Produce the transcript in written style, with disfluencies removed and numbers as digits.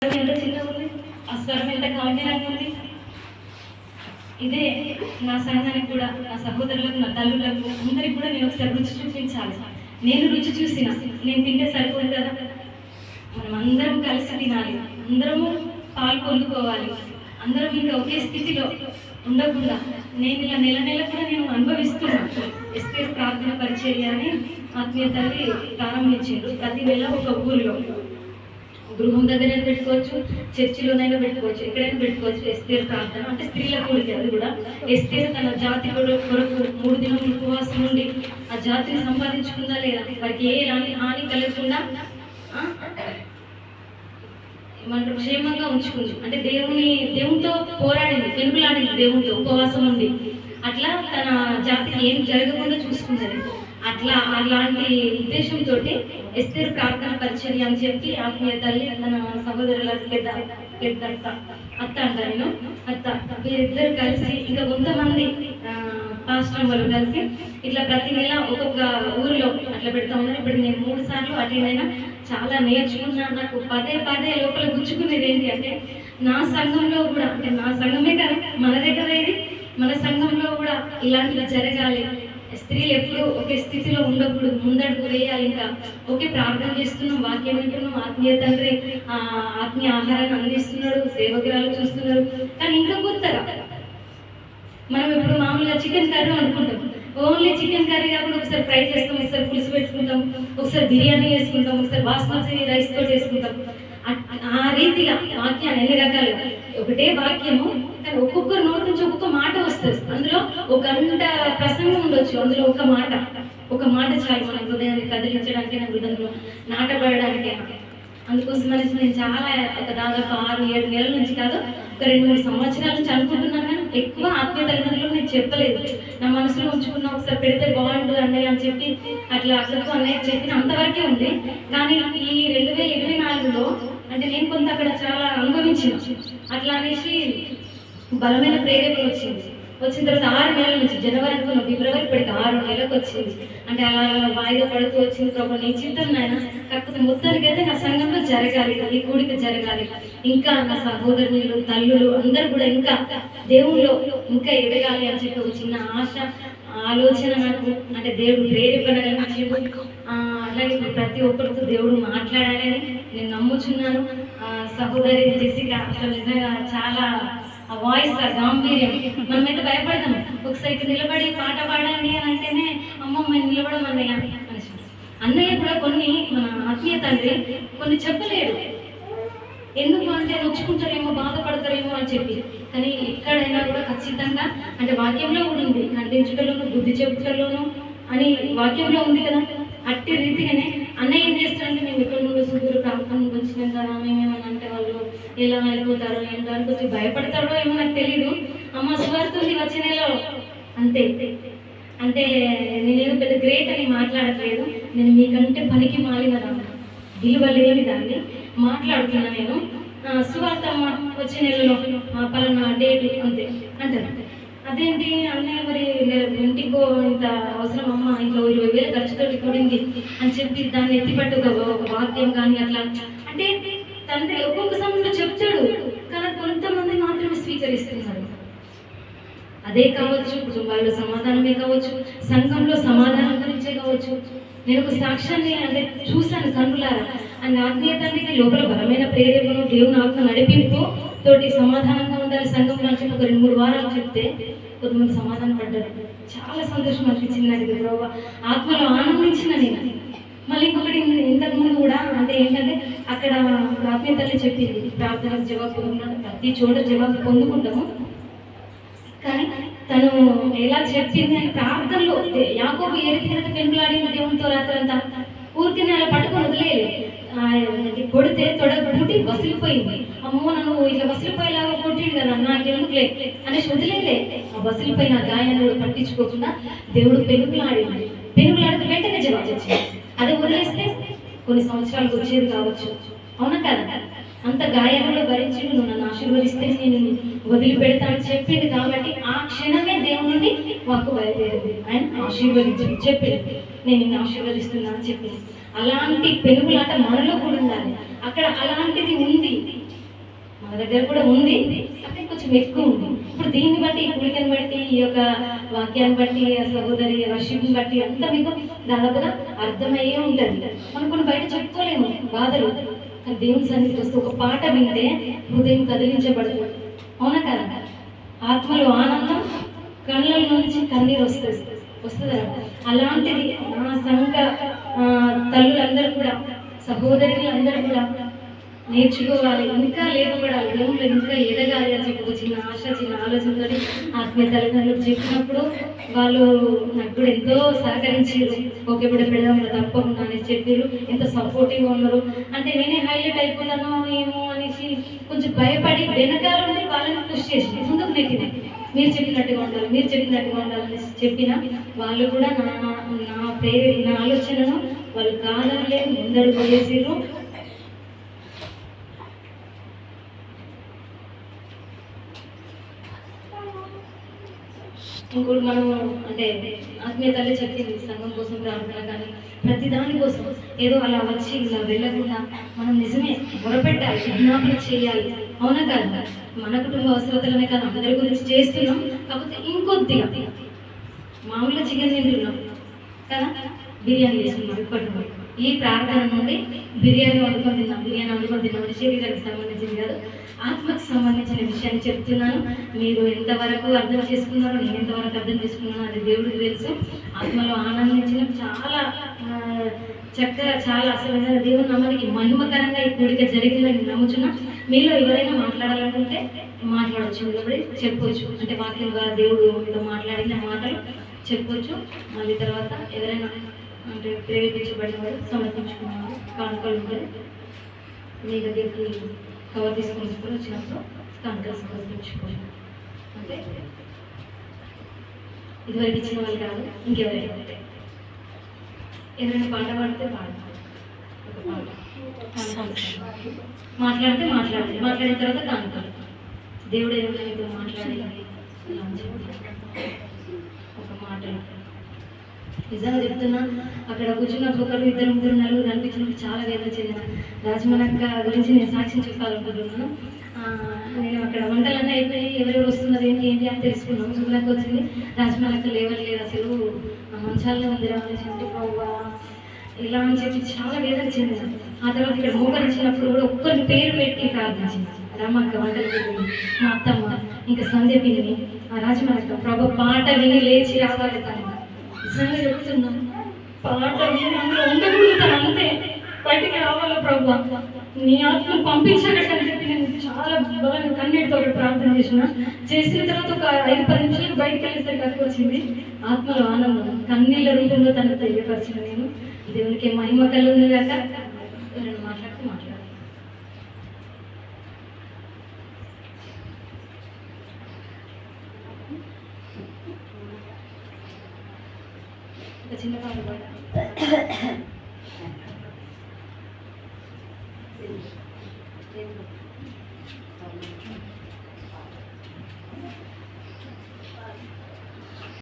ఎంత చిన్నగా ఉంది, ఆ స్వరం ఎంత గంభీరంగా ఉంది. ఇదే నా సంఘానికి కూడా, నా సహోదరులకు, నా తల్లులకు, అందరికి కూడా నేను ఒకసారి రుచి చూపించాలి. నేను రుచి చూసిన నేను తింటే సరిపోదు కదా, మనం అందరం కలిసి తినాలి, అందరము పాల్పొందుకోవాలి. అందరం ఇంకా ఒకే స్థితిలో ఉండకుండా నేను ఇలా నెల నెల కూడా నేను అనుభవిస్తున్నాను. ఎస్పీఎస్ ప్రార్థన పరిచర్య అని ఆత్మీయ తల్లి ప్రారంభించారు. ప్రతి నెల ఒక ఊరిలో, గృహం దగ్గరైనా పెట్టుకోవచ్చు, చర్చిలోనైనా పెట్టుకోవచ్చు, ఎక్కడైనా పెట్టుకోవచ్చు. ఎస్తేరు ప్రార్థన అంటే స్త్రీల కూడికి. అది కూడా ఎస్తేరు తన జాతి కొరకు 3 దినం ఉపవాసం ఉండి ఆ జాతిని సంపాదించుకుందా లేదా, వారికి ఏ హాని కలగకుండా ఏమంటారు క్షేమంగా ఉంచుకుంది. అంటే దేవునితో పోరాడింది, పెనుగులాడింది, దేవునితో ఉపవాసం ఉంది. అట్లా తన జాతికి ఏం జరగకుండా చూసుకున్నది. అలాంటి ఉద్దేశంతో ఎస్తేరు ప్రార్థన పరిచర్య అని చెప్పి ఆత్మీయ తల్లి తన సహోదరుల పెద్ద అత్త అంటారు, నేను అత్త, వీరిద్దరు కలిసి ఇంకా కొంతమంది పాస్టర్ వాళ్ళు కలిసి ఇట్లా ప్రతి నెల ఒక్కొక్క ఊరిలో అట్లా పెడతా ఉన్నారు. ఇప్పుడు నేను 3 సార్లు అటెండ్ అయినా, చాలా నేర్చుకున్నాను. నాకు పదే లోపల గుచ్చుకునేది ఏంటి అంటే, నా సంఘంలో కూడా, అంటే నా సంఘమే కదా మన దగ్గర ఏది, మన సంఘంలో కూడా ఇలాంటివి జరగాలి. స్త్రీలు ఎప్పుడు ఒకే స్థితిలో ఉండకూడదు, ముందడుగు వేయాలి. ఇంకా ఒకే ప్రార్థన చేస్తున్నాం, వాక్యం వింటున్నాం, ఆత్మీయ తండ్రి ఆత్మీయ ఆహారాన్ని అందిస్తున్నాడు, సేవకురాలు చూస్తున్నారు. కానీ ఇంకా కొత్తగా మనం ఇప్పుడు మామూలుగా చికెన్ కర్రీ అనుకుంటాం. ఓన్లీ చికెన్ కర్రీ కాకుండా ఒకసారి ఫ్రై చేస్తాం, ఒకసారి పులుసు పెట్టుకుంటాం, ఒకసారి బిర్యానీ చేసుకుంటాం, ఒకసారి బాస్మతి రైస్ తోటి చేసుకుంటాం. ఆ రీతిగా వాక్యాన్ని ఎన్ని రకాలు, ఒకటే వాక్యము కానీ ఒక్కొక్కరు నోటి నుంచి ఒక్కొక్క మాట వస్తుంది. అందులో 1 గంట ప్రసంగం ఉండొచ్చు, అందులో ఒక మాట చాలు మన హృదయాన్ని కదిలించడానికి, నా హృదయంలో నాటబడడానికి. అందుకోసం అనేసి నేను చాలా దాదాపు 6-7 నెలల నుంచి కాదు, ఒక 2-3 సంవత్సరాల నుంచి అనుకుంటున్నాను. కానీ ఎక్కువ ఆత్మీయ తల్లిదండ్రులు నేను చెప్పలేదు. నా మనసులో ఉంచుకున్న, ఒకసారి పెడితే బాగుంటుంది అన్నయ్య అని చెప్పి అట్లా అక్కడికి అన్నయ్య చెప్పిన అంతవరకే ఉంది. కానీ ఈ 2024లో అంటే నేను కొంత అక్కడ చాలా అనుభవించిన. అట్లా అనేసి బలమైన ప్రేరేపణ వచ్చిన తర్వాత 6 నెలల నుంచి, జనవరి అనుకున్న ఫిబ్రవరి ఇప్పటికి 6 నెలలకు వచ్చింది. అంటే అలా వాయిదా పడుతూ వచ్చింది. ప్రభు నీ చిత్తం నాయన, కాకపోతే మొత్తానికి అయితే నా సంఘంలో జరగాలి, ఈ కూడిక జరగాలి. ఇంకా నా సహోదరులు, తల్లులు అందరూ కూడా ఇంకా దేవుళ్ళు ఇంకా ఎదగాలి అని చెప్పి ఒక చిన్న ఆలోచన నాకు, అంటే దేవుడు ప్రేరేపణ కలిగించిండు. అలాగే ప్రతి ఒక్కరితో దేవుడు మాట్లాడాలని నేను నమ్ముచున్నాను. సహోదరి జెసికా అసలు నిజంగా చాలా వాయిస్, గాంభీర్యం, మనమైతే భయపడతాం. ఒకసారి నిలబడి పాట పాడండి అని అంటేనే అమ్మ మేము నిలబడమన్నయ్య అనేసి. అన్నయ్య కూడా కొన్ని, మన ఆత్మీయ తండ్రి కొన్ని చెప్పలేడు. ఎందుకు అంటే నొచ్చుకుంటారేమో, బాధపడతారేమో అని చెప్పి. కానీ ఎక్కడైనా కూడా ఖచ్చితంగా, అంటే వాక్యంలో కూడా ఉంది, ఖండించుటలోను బుద్ధి చెప్పుటలోను అని వాక్యంలో ఉంది కదా. అట్టి రీతిగానే అన్నయ్య ఏం చేస్తారంటే, మేము ఇక్కడ నుండి సుదూర ప్రాంతం వచ్చిన కదా, మేమేమని అంటే వాళ్ళు ఎలా వెళ్ళిపోతారో ఏం, దానికి వచ్చి భయపడతాడో ఏమో నాకు తెలీదు. అమ్మ సువార్తుంది వచ్చే నెలలో అంతే. అంటే నేనేదో పెద్ద గ్రేట్ అని మాట్లాడట్లేదు, నేను మీకంటే పనికి మాలిన విలువ లేని దాన్ని మాట్లాడుతున్నా. నేను సువార్త వచ్చే నెలలో పలానా డేట్ అంతే అంటారు. అదేంటి అన్నయ్య, మరి ఇంటికో ఇంత అవసరం అమ్మ, ఇంట్లో 20,000 ఖర్చుతో కూడింది అని చెప్పి దాన్ని ఎత్తిపట్టు ఒక వాక్యం కానీ అట్లా అంటే తండ్రి ఒక్కొక్క సమయంలో చెప్తాడు. కానీ కొంతమంది మాత్రమే స్వీకరిస్తున్నారు. అదే కావచ్చు, కుటుంబాల్లో సమాధానమే కావచ్చు, సంఘంలో సమాధానం గురించే కావచ్చు. నేను ఒక సాక్ష్యాన్ని అంటే చూశాను కన్నులారా. అండ్ ఆత్మీయ తండ్రికి లోపల బలమైన ప్రేరేపణ, దేవుని ఆత్మ నడిపింపు తోటి సమాధానంగా ఉండాలి సంఘంలో అని చెప్పి ఒక 2-3 వారాలు చెప్తే కొంతమంది సమాధానం పడ్డారు. చాలా సంతోషం అనిపించింది నాకు. ఆత్మలో ఆనందించిన నేను. మళ్ళీ ఇంకొకటి, ఇంతకుముందు కూడా అంటే ఏంటంటే, అక్కడ ఆత్మీయ తల్లి చెప్పింది, ప్రార్థనకు జవాబు పొందుకుంటాం, ప్రతి చోట జవాబు పొందుకుంటాము. కానీ తను ఎలా చెప్పింది అని, ప్రార్థనలో యాకోబు ఏ రీతిగా పెంకులాడిన దేవునితో రాత్రంతా ఊరికినే అలా పట్టుకొని వదిలేదు. కొడితే తొడ పుట్టి వసిలిపోయింది. అమ్మో నన్ను ఇట్లా వసిలిపోయేలాగా కొట్టిండు కదా, నాకెందుకులే అనేసి వదిలేదే. ఆ వసిలిపోయిన గాయాన్ని కూడా పట్టించుకోకుండా దేవుడు పెనుగులాడితే వెంటనే జవాబు వచ్చింది. అది వదిలేస్తే కొన్ని సంవత్సరాలకు వచ్చేది కావచ్చు. అవునా కదా? అంత గాయాలలో భరించి నువ్వు నన్ను ఆశీర్వదిస్తే నేను వదిలిపెడతానని చెప్పింది. కాబట్టి ఆ క్షణమే దేవుని వాక్కు బయలుదేరింది. ఆయన ఆశీర్వదించి చెప్పింది, నేను నిన్ను ఆశీర్వదిస్తున్నాను అని చెప్పింది. అలాంటి పెనుగులాట మనలో కూడా ఉండాలి. అక్కడ అలాంటిది ఉంది. దగ్గర కూడా ఉంది, అంటే కొంచెం ఎక్కువ ఉంది. ఇప్పుడు దీన్ని బట్టి, ఈ కూడికని బట్టి, ఈ యొక్క వాక్యాన్ని బట్టి, ఆ సహోదరి వర్షిప్ని బట్టి అంతా మీకు దాదాపుగా అర్థమయ్యే ఉంటుంది. మనం కొన్ని బయట చెప్పుకోలేము బాధలు, కానీ దేవుని సన్నిధికి వస్తే ఒక పాట వింటే హృదయం కదిలించబడుతుంది. అవునా కదా? ఆత్మలో ఆనందం, కళ్ళ నుంచి కన్నీరు వస్తుంది. అలాంటిది నా సంఘ తల్లులందరూ కూడా, సహోదరులందరూ కూడా నేర్చుకోవాలి, ఇంకా లేపబడాలి, దేవుళ్ళు ఇంకా ఎదగాలి అని చెప్పి చిన్న ఆశ, చిన్న ఆలోచనతో ఆత్మీయ తల్లిదండ్రులు చెప్పినప్పుడు వాళ్ళు నాకు కూడా ఎంతో సహకరించారు. ఓకే బిడ్డ పెడదాం తప్పకుండా అనేసి చెప్పారు. ఎంత సపోర్టివ్గా ఉన్నారు. అంటే నేనే హైలైట్ అయిపోతాను ఏమో అనేసి కొంచెం భయపడి వెనకాల ఉండి వాళ్ళని పుష్ చేసి ముందుకు నెట్టినాయి. మీరు చెప్పినట్టుగా ఉండాలని చెప్పిన వాళ్ళు కూడా నా ఆలోచనను వాళ్ళు కాదనలే, ముందడుగు వేసిర్రు. ఇంకోటి మనం అంటే ఆత్మీయ తల్లి చెప్పింది సంఘం కోసం ప్రార్థన, కానీ ప్రతి దాని కోసం ఏదో అలా వచ్చి ఇలా వెళ్ళకుండా మనం నిజమే మొరపెట్టాలి, విజ్ఞాపన చేయాలి. అవునా కాదు? మన కుటుంబ అవసరతలనే కాదు, అందరి గురించి చేస్తున్నాం. కాకపోతే ఇంకొద్దిగా మామూలుగా చికెన్ తింటున్నాం కదా, బిర్యానీ చేసుకున్నాం. ఇప్పటి ఈ ప్రార్థన నుండి బిర్యానీ వండుకొని తిన్నాం. శరీరానికి సంబంధించింది కాదు, ఆత్మకు సంబంధించిన విషయాన్ని చెప్తున్నాను. మీరు ఎంతవరకు అర్థం చేసుకున్నారో, నేను ఎంతవరకు అర్థం చేసుకున్నానో అది దేవుడికి తెలుసు. ఆత్మలో ఆనందించిన చాలా చక్కగా, చాలా అసలు దేవుని నామానికి మహిమకరంగా ఈ కూడిక జరిగిందని నమ్ముచున్నా. మీలో ఎవరైనా మాట్లాడాలనుకుంటే మాట్లాడచ్చు, నిలబడి చెప్పవచ్చు. అంటే వాక్యం ద్వారా దేవుడు మీతో మాట్లాడిన మాటలు చెప్పవచ్చు. మళ్ళీ తర్వాత ఎవరైనా అంటే ప్రేరేపించబడిన వారు, సమర్పించుకున్నారు, కానుకలు ఉంటారు, మీ దగ్గరికి కవర్ తీసుకొని వచ్చినప్పుడు కానుకలు సమర్పించుకోవాలి. అంటే ఇదివరకు ఇచ్చిన వాళ్ళు కాదు, ఇంకెవరైనా ఉంటే ఎవరైనా పాట పాడితే పాడతారు. ఒక పాట మాట్లాడిన తర్వాత కానుకలు. దేవుడు ఏమైనా మీతో మాట్లాడాలి ఒక మాట. నిజంగా చెప్తున్నా, అక్కడ కూర్చున్నప్పుడు ఒకరు, ఇద్దరు, ముగ్గురు, నలుగురు అనిపించినప్పుడు చాలా వేదన చెందిన. రాజమనక్క గురించి నేను సాక్ష్యం చెప్పాలనుకుంటున్నాను. నేను అక్కడ వంటలన్నీ అయిపోయి ఎవరెవరు వస్తున్నారు ఏంటి అని తెలుసుకున్నాను. సుమనక్క వచ్చింది, రాజమనక్క లేవట్లేదు, అసలు మంచాల్లో ఉంది అనేసి అంటే ఇలా అని చెప్పి చాలా వేదన చెందిన. ఆ తర్వాత ఇక్కడ మోకరించినప్పుడు కూడా ఒక్కరిని పేరు పెట్టి ప్రార్థించింది. రామక్క వంటలు పెట్టింది, మా అత్తమ్మ, ఇంకా సంధ్య పిల్లని, ఆ రాజమనక్క. ప్రభు పాట విని లేచి రావాలి తను. నిజంగా చెప్తున్నాను, పాట విని అందులో ఉండగలుగుతాను, అంతే బయటికి రావాలో ప్రభు నీ ఆత్మను పంపించగలని చెప్పి నేను చాలా బలంగా కన్నీటితో ప్రార్థన చేసిన తర్వాత ఒక 5-10 నిమిషాలకు బయటకు వెళ్ళేసరికి అక్కడికి వచ్చింది. ఆత్మలో ఆనందం కన్నీళ్ళ రూపంలో తనకు తెలియపరిచిన నేను. దేవునికి మహిమ కలుగును గాక. ఎవరైనా మాట్లాడితే మాట్లాడాలి. ఒక చిన్న పాట పాడాలి.